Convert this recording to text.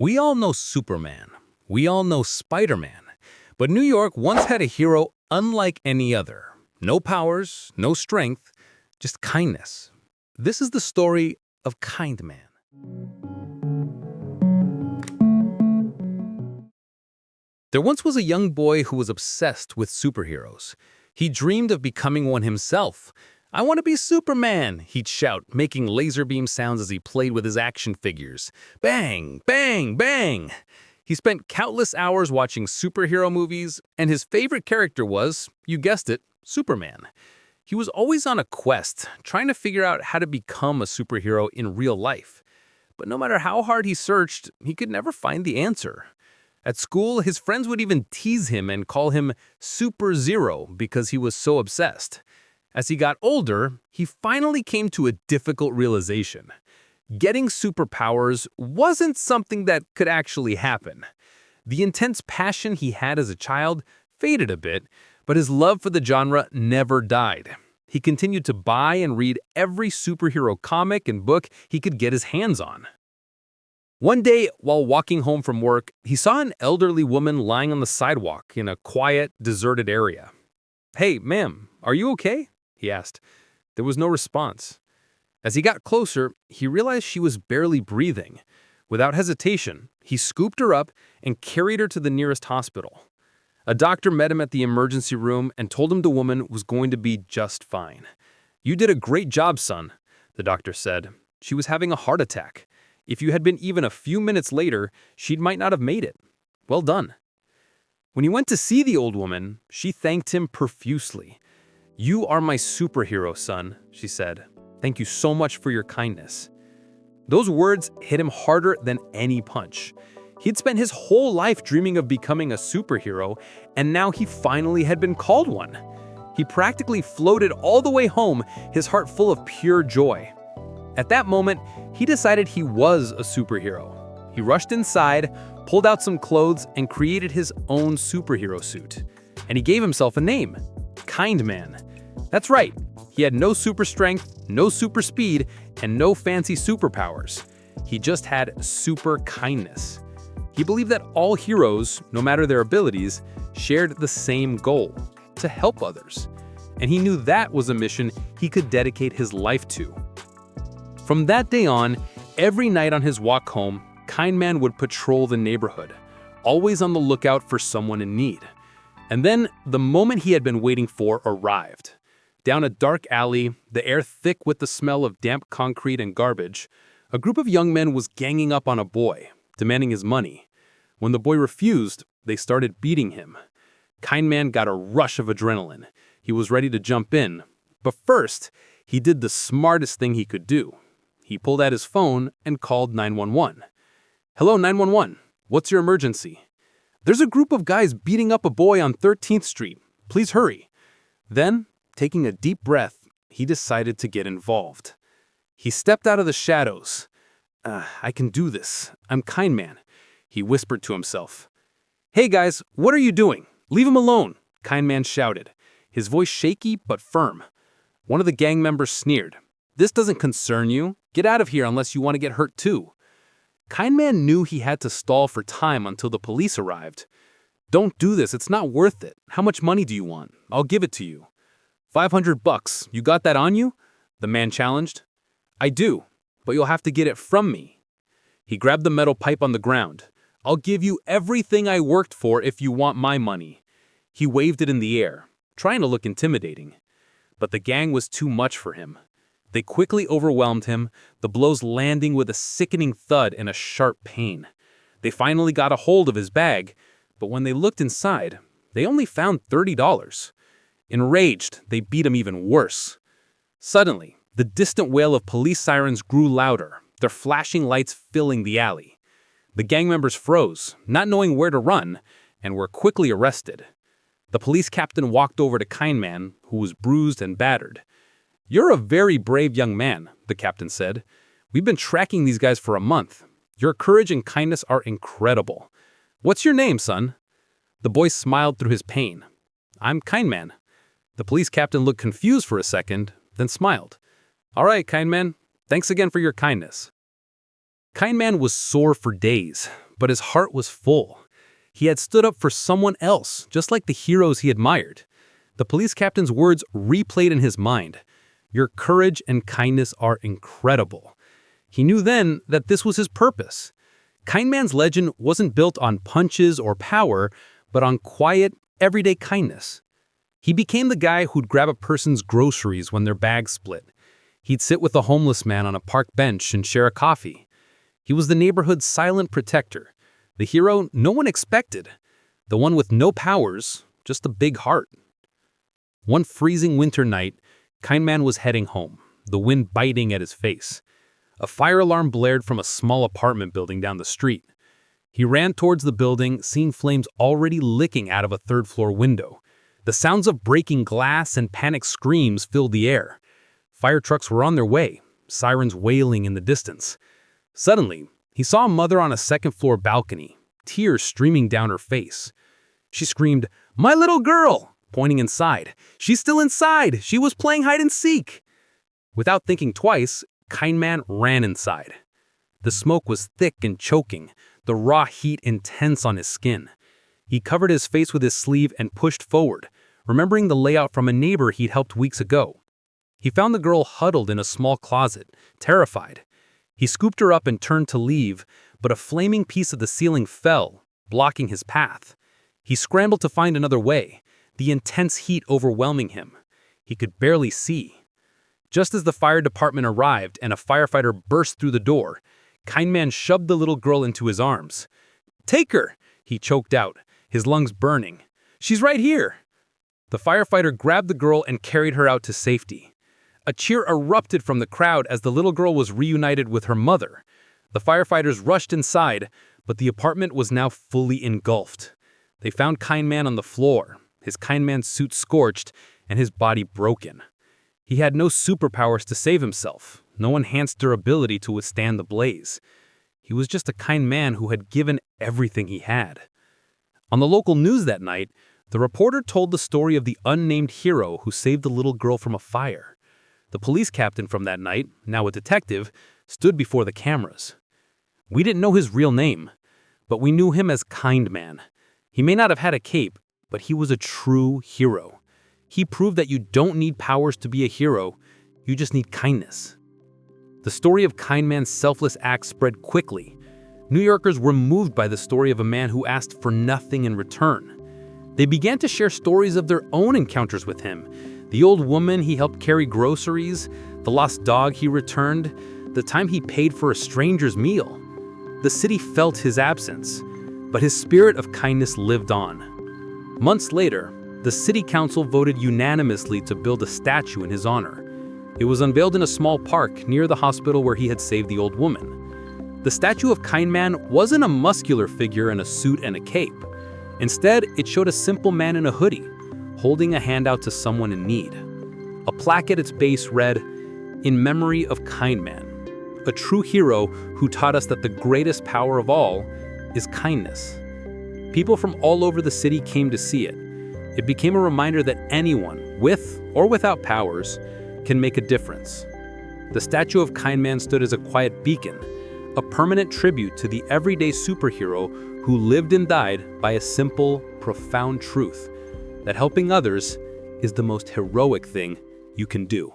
We all know Superman. We all know Spider-Man. But New York once had a hero unlike any other. No powers, no strength, just kindness. This is the story of Kindman. There once was a young boy who was obsessed with superheroes. He dreamed of becoming one himself. "I want to be Superman," he'd shout, making laser beam sounds as he played with his action figures. Bang, bang, bang! He spent countless hours watching superhero movies, and his favorite character was, you guessed it, Superman. He was always on a quest, trying to figure out how to become a superhero in real life. But no matter how hard he searched, he could never find the answer. At school, his friends would even tease him and call him Super Zero because he was so obsessed. As he got older, he finally came to a difficult realization. Getting superpowers wasn't something that could actually happen. The intense passion he had as a child faded a bit, but his love for the genre never died. He continued to buy and read every superhero comic and book he could get his hands on. One day, while walking home from work, he saw an elderly woman lying on the sidewalk in a quiet, deserted area. "Hey, ma'am, are you okay?" he asked. There was no response. As he got closer, he realized she was barely breathing. Without hesitation, he scooped her up and carried her to the nearest hospital. A doctor met him at the emergency room and told him the woman was going to be just fine. "You did a great job, son," the doctor said. "She was having a heart attack. If you had been even a few minutes later, she might not have made it. Well done." When he went to see the old woman, she thanked him profusely. "You are my superhero, son," she said. "Thank you so much for your kindness." Those words hit him harder than any punch. He'd spent his whole life dreaming of becoming a superhero, and now he finally had been called one. He practically floated all the way home, his heart full of pure joy. At that moment, he decided he was a superhero. He rushed inside, pulled out some clothes, and created his own superhero suit. And he gave himself a name, Kindman. That's right, he had no super strength, no super speed, and no fancy superpowers. He just had super kindness. He believed that all heroes, no matter their abilities, shared the same goal, to help others. And he knew that was a mission he could dedicate his life to. From that day on, every night on his walk home, Kindman would patrol the neighborhood, always on the lookout for someone in need. And then, the moment he had been waiting for arrived. Down a dark alley, the air thick with the smell of damp concrete and garbage, a group of young men was ganging up on a boy, demanding his money. When the boy refused, they started beating him. Kindman got a rush of adrenaline. He was ready to jump in. But first, he did the smartest thing he could do. He pulled out his phone and called 911. "Hello, 911. What's your emergency?" "There's a group of guys beating up a boy on 13th Street. Please hurry." Then, taking a deep breath, he decided to get involved. He stepped out of the shadows. I can do this. I'm Kindman," he whispered to himself. "Hey guys, what are you doing? Leave him alone," Kindman shouted, his voice shaky but firm. One of the gang members sneered. "This doesn't concern you. Get out of here unless you want to get hurt too." Kindman knew he had to stall for time until the police arrived. "Don't do this, it's not worth it. How much money do you want? I'll give it to you." $500. You got that on you?" the man challenged. "I do, but you'll have to get it from me." He grabbed the metal pipe on the ground. "I'll give you everything I worked for if you want my money." He waved it in the air, trying to look intimidating. But the gang was too much for him. They quickly overwhelmed him, the blows landing with a sickening thud and a sharp pain. They finally got a hold of his bag, but when they looked inside, they only found $30. Enraged, they beat him even worse. Suddenly, the distant wail of police sirens grew louder, their flashing lights filling the alley. The gang members froze, not knowing where to run, and were quickly arrested. The police captain walked over to Kindman, who was bruised and battered. "You're a very brave young man," the captain said. "We've been tracking these guys for a month. Your courage and kindness are incredible. What's your name, son?" The boy smiled through his pain. "I'm Kindman." The police captain looked confused for a second, then smiled. "All right, Kindman. Thanks again for your kindness." Kindman was sore for days, but his heart was full. He had stood up for someone else, just like the heroes he admired. The police captain's words replayed in his mind. "Your courage and kindness are incredible." He knew then that this was his purpose. Kindman's legend wasn't built on punches or power, but on quiet, everyday kindness. He became the guy who'd grab a person's groceries when their bags split. He'd sit with a homeless man on a park bench and share a coffee. He was the neighborhood's silent protector, the hero no one expected, the one with no powers, just a big heart. One freezing winter night, Kindman was heading home, the wind biting at his face. A fire alarm blared from a small apartment building down the street. He ran towards the building, seeing flames already licking out of a third-floor window. The sounds of breaking glass and panicked screams filled the air. Fire trucks were on their way, sirens wailing in the distance. Suddenly, he saw a mother on a second-floor balcony, tears streaming down her face. She screamed, "My little girl!" pointing inside. "She's still inside! She was playing hide and seek!" Without thinking twice, Kindman ran inside. The smoke was thick and choking, the raw heat intense on his skin. He covered his face with his sleeve and pushed forward, remembering the layout from a neighbor he'd helped weeks ago. He found the girl huddled in a small closet, terrified. He scooped her up and turned to leave, but a flaming piece of the ceiling fell, blocking his path. He scrambled to find another way, the intense heat overwhelming him. He could barely see. Just as the fire department arrived and a firefighter burst through the door, Kindman shoved the little girl into his arms. "Take her!" he choked out, his lungs burning. "She's right here!" The firefighter grabbed the girl and carried her out to safety. A cheer erupted from the crowd as the little girl was reunited with her mother. The firefighters rushed inside, but the apartment was now fully engulfed. They found Kindman on the floor, his Kindman suit scorched and his body broken. He had no superpowers to save himself, no enhanced durability to withstand the blaze. He was just a kind man who had given everything he had. On the local news that night, the reporter told the story of the unnamed hero who saved the little girl from a fire. The police captain from that night, now a detective, stood before the cameras. "We didn't know his real name, but we knew him as Kindman. He may not have had a cape, but he was a true hero. He proved that you don't need powers to be a hero, you just need kindness." The story of Kindman's selfless act spread quickly. New Yorkers were moved by the story of a man who asked for nothing in return. They began to share stories of their own encounters with him. The old woman he helped carry groceries, the lost dog he returned, the time he paid for a stranger's meal. The city felt his absence, but his spirit of kindness lived on. Months later, the city council voted unanimously to build a statue in his honor. It was unveiled in a small park near the hospital where he had saved the old woman. The statue of Kindman wasn't a muscular figure in a suit and a cape. Instead, it showed a simple man in a hoodie, holding a hand out to someone in need. A plaque at its base read, "In memory of Kindman, a true hero who taught us that the greatest power of all is kindness." People from all over the city came to see it. It became a reminder that anyone, with or without powers, can make a difference. The statue of Kindman stood as a quiet beacon, a permanent tribute to the everyday superhero who lived and died by a simple, profound truth, that helping others is the most heroic thing you can do.